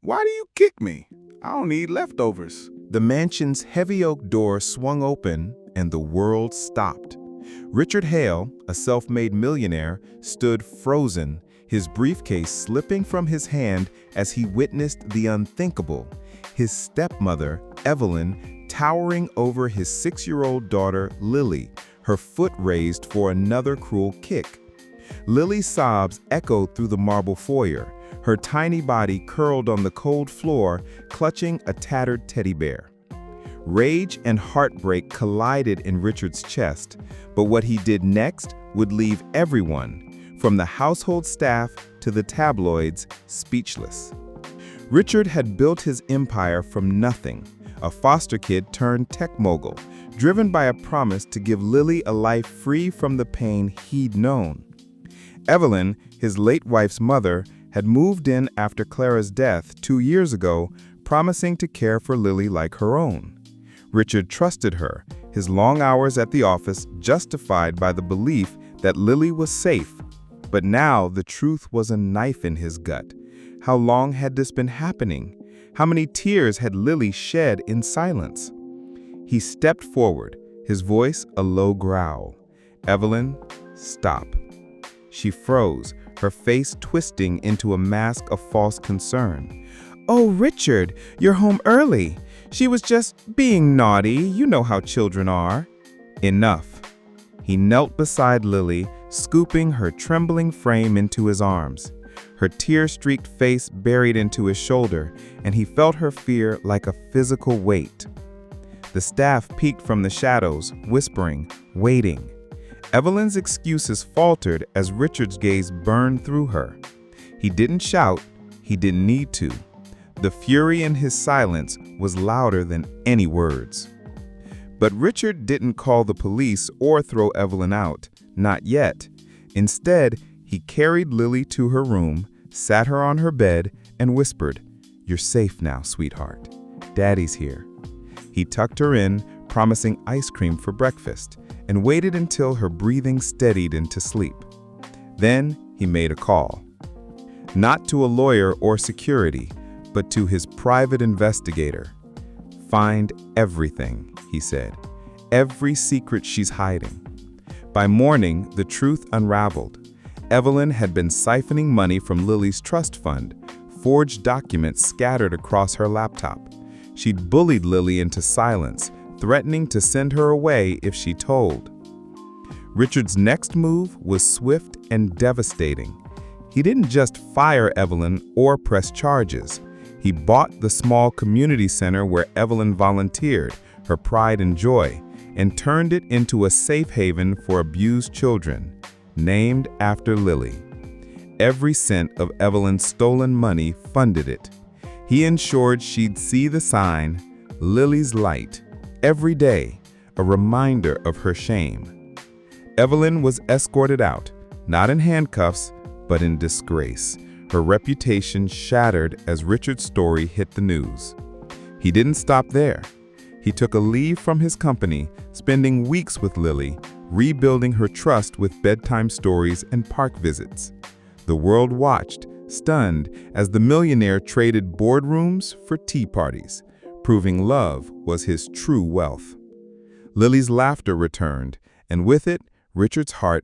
Why do you kick me? I don't need leftovers. The mansion's heavy oak door swung open and the world stopped. Richard Hale, a self-made millionaire, stood frozen, his briefcase slipping from his hand as he witnessed the unthinkable. His stepmother, Evelyn, towering over his 6-year-old daughter, Lily, her foot raised for another cruel kick. Lily's sobs echoed through the marble foyer, her tiny body curled on the cold floor, clutching a tattered teddy bear. Rage and heartbreak collided in Richard's chest, but what he did next would leave everyone, from the household staff to the tabloids, speechless. Richard had built his empire from nothing, a foster kid turned tech mogul, driven by a promise to give Lily a life free from the pain he'd known. Evelyn, his late wife's mother, had moved in after Clara's death 2 years ago, promising to care for Lily like her own. Richard trusted her, his long hours at the office justified by the belief that Lily was safe. But now the truth was a knife in his gut. How long had this been happening? How many tears had Lily shed in silence? He stepped forward, his voice a low growl. "Evelyn, stop." She froze, her face twisting into a mask of false concern. "Oh, Richard, you're home early. She was just being naughty. You know how children are." Enough. He knelt beside Lily, scooping her trembling frame into his arms. Her tear-streaked face buried into his shoulder, and he felt her fear like a physical weight. The staff peeked from the shadows, whispering, waiting. Evelyn's excuses faltered as Richard's gaze burned through her. He didn't shout, he didn't need to. The fury in his silence was louder than any words. But Richard didn't call the police or throw Evelyn out, not yet. Instead, he carried Lily to her room, sat her on her bed, and whispered, "You're safe now, sweetheart. Daddy's here." He tucked her in, promising ice cream for breakfast, and waited until her breathing steadied into sleep. Then he made a call. Not to a lawyer or security, but to his private investigator. "Find everything," he said. "Every secret she's hiding." By morning, the truth unraveled. Evelyn had been siphoning money from Lily's trust fund, forged documents scattered across her laptop. She'd bullied Lily into silence, threatening to send her away if she told. Richard's next move was swift and devastating. He didn't just fire Evelyn or press charges. He bought the small community center where Evelyn volunteered, her pride and joy, and turned it into a safe haven for abused children, named after Lily. Every cent of Evelyn's stolen money funded it. He ensured she'd see the sign, "Lily's Light," every day, a reminder of her shame. Evelyn was escorted out, not in handcuffs, but in disgrace, her reputation shattered as Richard's story hit the news. He didn't stop there. He took a leave from his company, spending weeks with Lily, rebuilding her trust with bedtime stories and park visits. The world watched, stunned, as the millionaire traded boardrooms for tea parties, proving love was his true wealth. Lily's laughter returned, and with it, Richard's heart